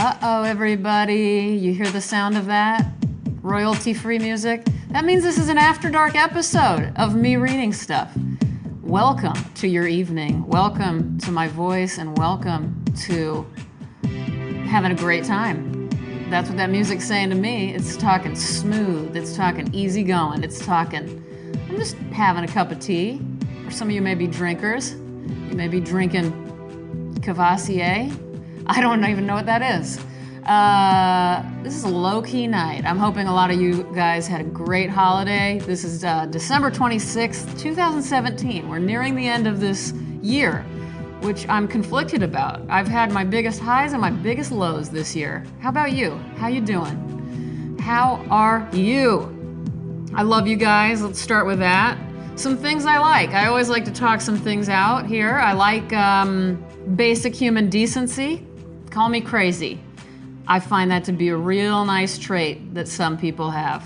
Uh-oh, everybody. You hear the sound of that? Royalty-free music? That means this is an After Dark episode of me reading stuff. Welcome to your evening. Welcome to my voice, and welcome to having a great time. That's what that music's saying to me. It's talking smooth. It's talking easy going. It's talking, I'm just having a cup of tea. Or some of you may be drinkers. You may be drinking Cavassier. I don't even know what that is. This is a low-key night. I'm hoping a lot of you guys had a great holiday. This is December 26th, 2017. We're nearing the end of this year, which I'm conflicted about. I've had my biggest highs and my biggest lows this year. How about you? How you doing? How are you? I love you guys. Let's start with that. Some things I like. I always like to talk some things out here. I like basic human decency. Call me crazy. I find that to be a real nice trait that some people have.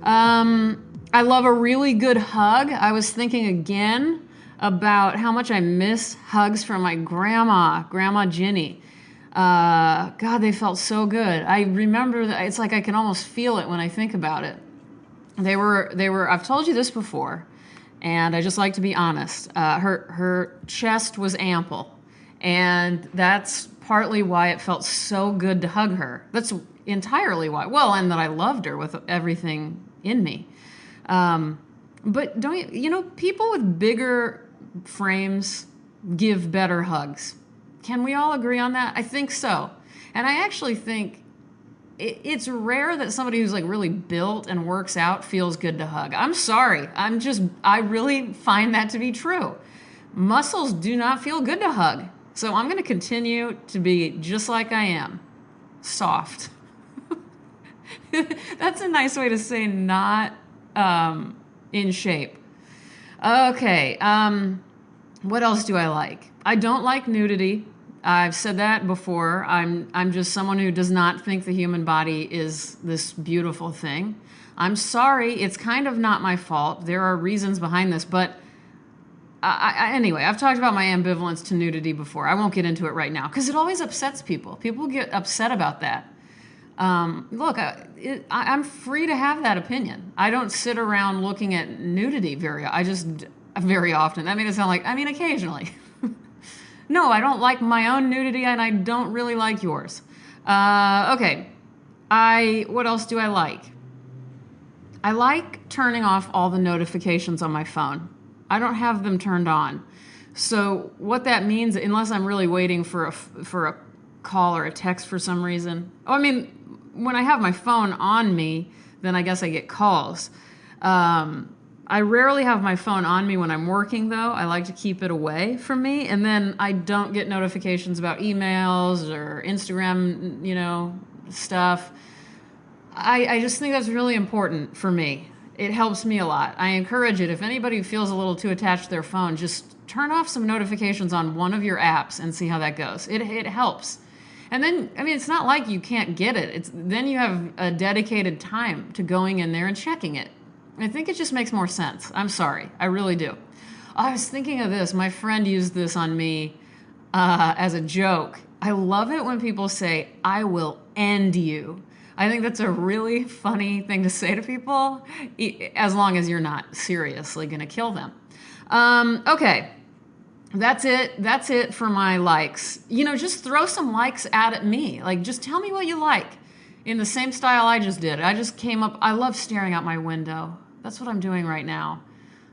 I love a really good hug. I was thinking again about how much I miss hugs from my Grandma Ginny. God, they felt so good. I remember that it's like I can almost feel it when I think about it. They were. I've told you this before, and I just like to be honest. Her chest was ample, and that's partly why it felt so good to hug her. That's entirely why. Well, and that I loved her with everything in me. But don't you know, people with bigger frames give better hugs. Can we all agree on that? I think so. And I actually think it's rare that somebody who's like really built and works out feels good to hug. I'm sorry. I really find that to be true. Muscles do not feel good to hug. So I'm going to continue to be just like I am, soft. That's a nice way to say not in shape. Okay, what else do I like? I don't like nudity. I've said that before. I'm just someone who does not think the human body is this beautiful thing. I'm sorry, it's kind of not my fault. There are reasons behind this, but anyway, I've talked about my ambivalence to nudity before. I won't get into it right now because it always upsets people. People get upset about that. Look, I'm free to have that opinion. I don't sit around looking at nudity very often. That made it sound like, occasionally. No, I don't like my own nudity, and I don't really like yours. Okay. What else do I like? I like turning off all the notifications on my phone. I don't have them turned on. So what that means, unless I'm really waiting for a call or a text for some reason. When I have my phone on me, then I guess I get calls. I rarely have my phone on me when I'm working, though. I like to keep it away from me. And then I don't get notifications about emails or Instagram, stuff. I just think that's really important for me. It helps me a lot. I encourage it. If anybody feels a little too attached to their phone, just turn off some notifications on one of your apps and see how that goes. It helps. And then, it's not like you can't get it. Then you have a dedicated time to going in there and checking it. I think it just makes more sense. I'm sorry. I really do. I was thinking of this. My friend used this on me as a joke. I love it when people say, "I will end you." I think that's a really funny thing to say to people, as long as you're not seriously going to kill them. Okay, that's it. That's it for my likes. Just throw some likes at me. Like, just tell me what you like in the same style I just did. I just came up. I love staring out my window. That's what I'm doing right now.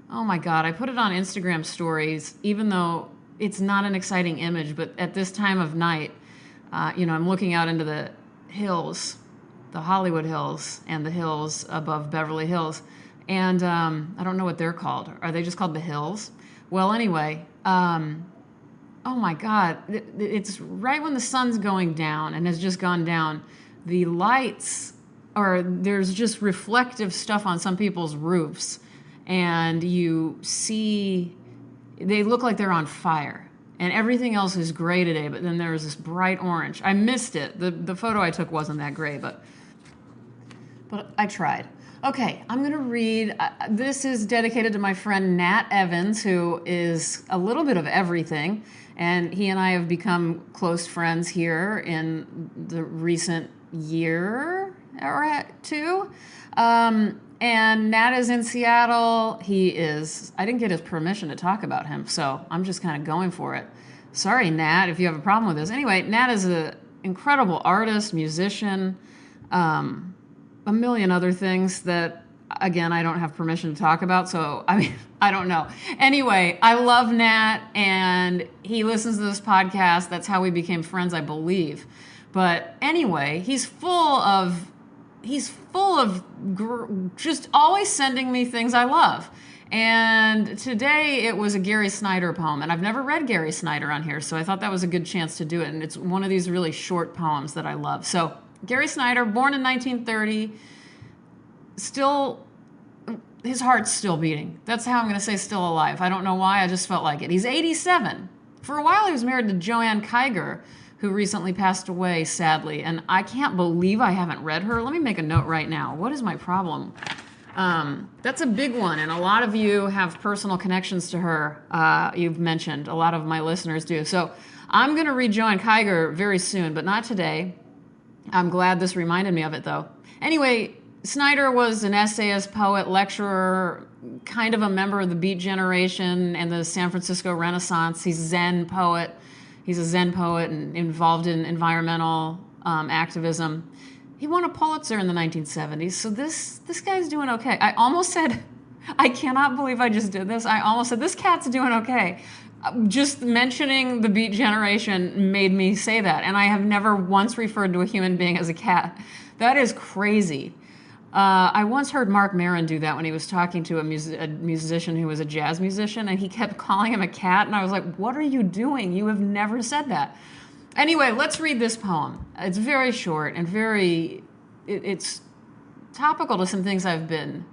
Oh, my God. I put it on Instagram stories, even though it's not an exciting image. But at this time of night, I'm looking out into the hills, the Hollywood Hills, and the hills above Beverly Hills. And I don't know what they're called. Are they just called the hills? Well, anyway, oh my God. It's right when the sun's going down and has just gone down. The lights, there's just reflective stuff on some people's roofs. And you see, they look like they're on fire. And everything else is gray today, but then there's this bright orange. I missed it. The photo I took wasn't that gray, but I tried. Okay, I'm going to read. This is dedicated to my friend Nat Evans, who is a little bit of everything. And he and I have become close friends here in the recent year or two. And Nat is in Seattle. I didn't get his permission to talk about him, so I'm just kind of going for it. Sorry, Nat, if you have a problem with this. Anyway, Nat is an incredible artist, musician, a million other things that, again, I don't have permission to talk about, so, I mean, I don't know. Anyway, I love Nat, and he listens to this podcast. That's how we became friends, I believe. But anyway, he's full of just always sending me things I love. And today it was a Gary Snyder poem, and I've never read Gary Snyder on here, so I thought that was a good chance to do it. And it's one of these really short poems that I love. So Gary Snyder, born in 1930, his heart's still beating. That's how I'm going to say still alive. I don't know why, I just felt like it. He's 87. For a while he was married to Joanne Kiger, who recently passed away, sadly. And I can't believe I haven't read her. Let me make a note right now. What is my problem? That's a big one, and a lot of you have personal connections to her. You've mentioned. A lot of my listeners do. So I'm going to read Joanne Kiger very soon, but not today. I'm glad this reminded me of it, though. Anyway, Snyder was an essayist, poet, lecturer, kind of a member of the Beat Generation and the San Francisco Renaissance. He's a Zen poet and involved in environmental activism. He won a Pulitzer in the 1970s, so this guy's doing okay. I almost said, I cannot believe I just did this. I almost said, this cat's doing okay. Just mentioning the Beat Generation made me say that, and I have never once referred to a human being as a cat. That is crazy. I once heard Mark Maron do that when he was talking to a musician who was a jazz musician, and he kept calling him a cat, and I was like, what are you doing? You have never said that. Anyway, let's read this poem. It's very short and it's topical to some things I've been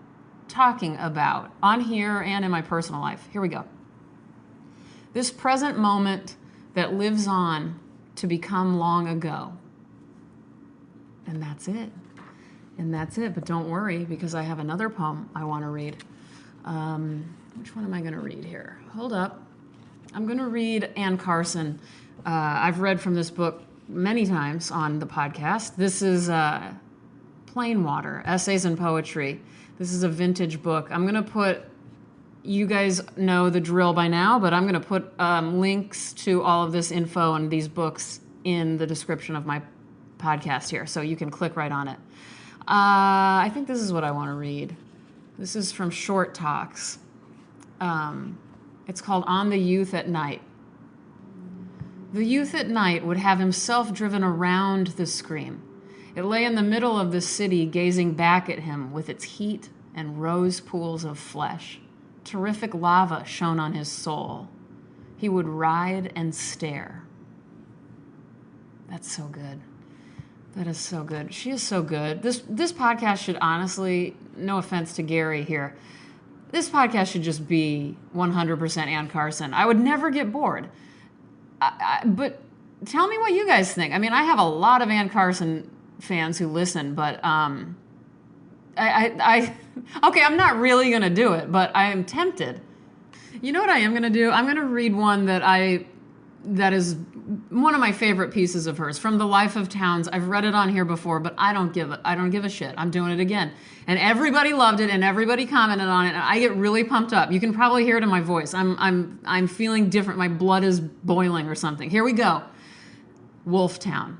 talking about on here and in my personal life. Here we go. This present moment that lives on to become long ago. And that's it. But don't worry, because I have another poem I want to read. Which one am I going to read here? Hold up. I'm going to read Anne Carson. I've read from this book many times on the podcast. This is Plain Water, Essays and Poetry. This is a vintage book. I'm going to put, you guys know the drill by now, but I'm going to put links to all of this info and these books in the description of my podcast here, so you can click right on it. I think this is what I want to read. This is from Short Talks. It's called On the Youth at Night. The youth at night would have himself driven around the scream. It lay in the middle of the city, gazing back at him with its heat and rose pools of flesh. Terrific lava shone on his soul. He would ride and stare. That's so good. That is so good. She is so good. This podcast should honestly, no offense to Gary here, this podcast should just be 100% Anne Carson. I would never get bored. But tell me what you guys think. I mean, I have a lot of Anne Carson fans who listen, but okay, I'm not really going to do it, but I am tempted. You know what I am going to do? I'm going to read one that is one of my favorite pieces of hers, from The Life of Towns. I've read it on here before, but I don't give a shit. I'm doing it again. And everybody loved it, and everybody commented on it, and I get really pumped up. You can probably hear it in my voice. I'm feeling different. My blood is boiling or something. Here we go. Wolftown.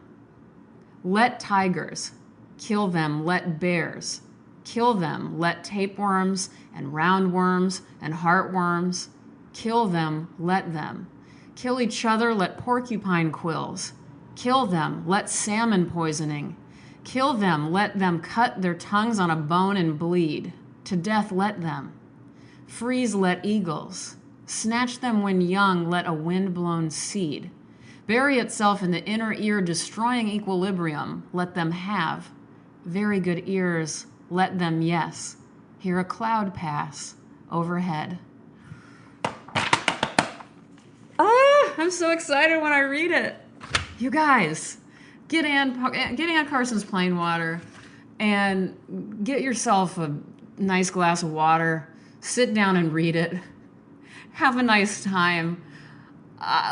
Let tigers. Kill them. Let bears. Kill them. Let tapeworms and roundworms and heartworms. Kill them. Let them. Kill each other, let porcupine quills. Kill them, let salmon poisoning. Kill them, let them cut their tongues on a bone and bleed. To death let them. Freeze, let eagles. Snatch them when young, let a wind-blown seed. Bury itself in the inner ear, destroying equilibrium, let them have. Very good ears, let them, yes. Hear a cloud pass overhead. I'm so excited when I read it. You guys, get Anne Carson's Plain Water. and get yourself a nice glass of water, sit down and read it. Have a nice time.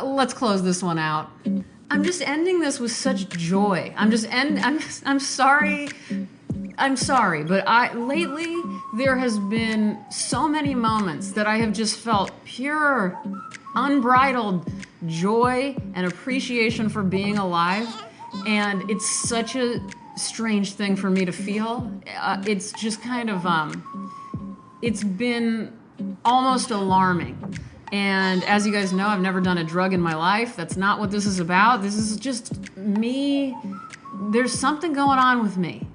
Let's close this one out. I'm just ending this with such joy. I'm sorry. I'm sorry, but lately there has been so many moments that I have just felt pure, unbridled joy and appreciation for being alive, and it's such a strange thing for me to feel. It's just kind of it's been almost alarming. And as you guys know, I've never done a drug in my life. That's not what this is about. This is just me. There's something going on with me.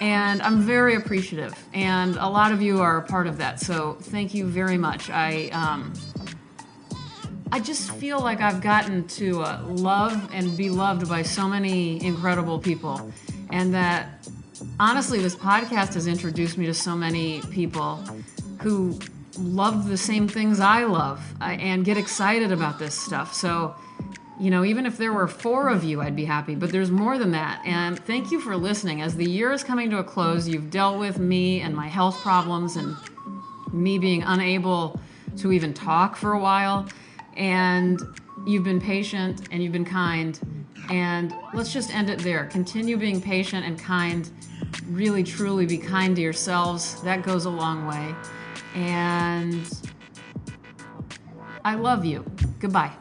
And I'm very appreciative. And a lot of you are a part of that. So thank you very much. I just feel like I've gotten to love and be loved by so many incredible people. And that, honestly, this podcast has introduced me to so many people who love the same things I love and get excited about this stuff. So, you know, even if there were 4 of you, I'd be happy. But there's more than that. And thank you for listening. As the year is coming to a close, you've dealt with me and my health problems and me being unable to even talk for a while. And you've been patient and you've been kind. And let's just end it there. Continue being patient and kind. Really, truly be kind to yourselves. That goes a long way. And I love you. Goodbye.